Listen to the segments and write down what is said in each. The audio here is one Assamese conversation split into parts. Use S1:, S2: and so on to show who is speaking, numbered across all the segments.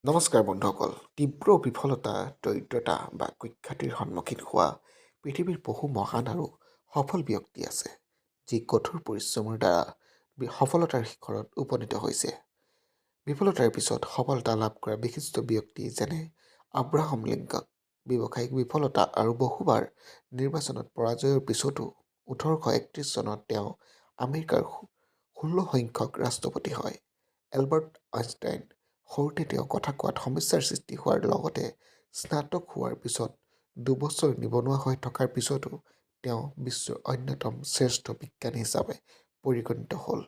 S1: নমস্কাৰ বন্ধুসকল। তীব্ৰ বিফলতা, দৰিদ্ৰতা বা কুখ্যাতিৰ সন্মুখীন হোৱা পৃথিৱীৰ বহু মহান আৰু সফল ব্যক্তি আছে, যি কঠোৰ পৰিশ্ৰমৰ দ্বাৰা সফলতাৰ শিখৰত উপনীত হৈছে। বিফলতাৰ পিছত সফলতা লাভ কৰা বিশিষ্ট ব্যক্তি যেনে আব্ৰাহাম লিংকন, ব্যৱসায়িক বিফলতা আৰু বহুবাৰ নিৰ্বাচনত পৰাজয়ৰ পিছতো 1831 চনত তেওঁ আমেৰিকাৰ 16 সংখ্যক ৰাষ্ট্ৰপতি হয়। এলবাৰ্ট আইনষ্টাইন সৰুতে তেওঁ কথা কোৱাত সমস্যাৰ সৃষ্টি হোৱাৰ লগতে স্নাতক হোৱাৰ পিছত 2 বছৰ নিবনুৱা হৈ থকাৰ পিছতো তেওঁ বিশ্বৰ অন্যতম শ্ৰেষ্ঠ বিজ্ঞানী হিচাপে পৰিগণিত হ'ল।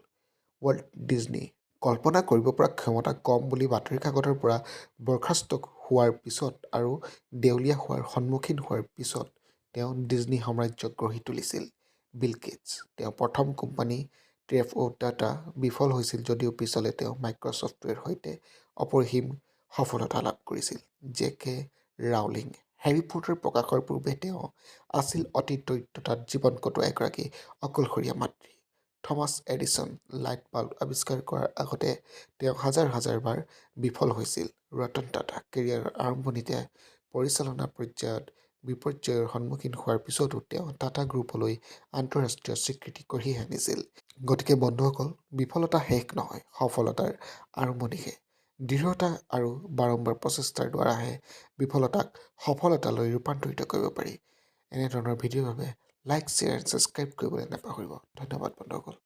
S1: ৱাল্ট ডিজনী কল্পনা কৰিব পৰা ক্ষমতা কম বুলি বাতৰি কাকতৰ পৰা বৰ্খাস্ত হোৱাৰ পিছত আৰু দেউলীয়া হোৱাৰ সন্মুখীন হোৱাৰ পিছত তেওঁ ডিজনী সাম্ৰাজ্য গঢ়ি তুলিছিল। বিল গেটছ তেওঁৰ প্ৰথম কোম্পানী টাটা বিফল হৈছিল যদিও পিছলৈ তেওঁ মাইক্ৰছফ্টৰ সৈতে অপৰিসীম সফলতা লাভ কৰিছিল। জে.কে. ৰাউলিং হেৰী পটাৰ প্ৰকাশৰ পূৰ্বে তেওঁ আছিল অতি দৰিদ্ৰতাত জীৱন কটোৱা এগৰাকী অকলশৰীয়া মাতৃ। থমাছ এডিছন লাইট বাল্ব আৱিষ্কাৰ কৰাৰ আগতে তেওঁ হাজাৰ হাজাৰ বাৰ বিফল হৈছিল। ৰতন টাটা কেৰিয়াৰৰ আৰম্ভণিতে পৰিচালনা পৰ্যায়ত বিপৰ্যয়ৰ সন্মুখীন হোৱাৰ পিছতো তেওঁ টাটা গ্ৰুপলৈ আন্তঃৰাষ্ট্ৰীয় স্বীকৃতি কঢ়িয়াই আনিছিল। গতিকে বন্ধুসকল, বিফলতা শেষ নহয়, সফলতাৰ আৰম্ভণিহে। দৃঢ়তা আৰু বাৰম্বাৰ প্ৰচেষ্টাৰ দ্বাৰাহে বিফলতাক সফলতালৈ ৰূপান্তৰিত কৰিব পাৰি। এনেধৰণৰ ভিডিঅ'ৰ বাবে লাইক, শ্বেয়াৰ এণ্ড ছাবস্ক্ৰাইব কৰিবলৈ নাপাহৰিব। ধন্যবাদ বন্ধুসকল।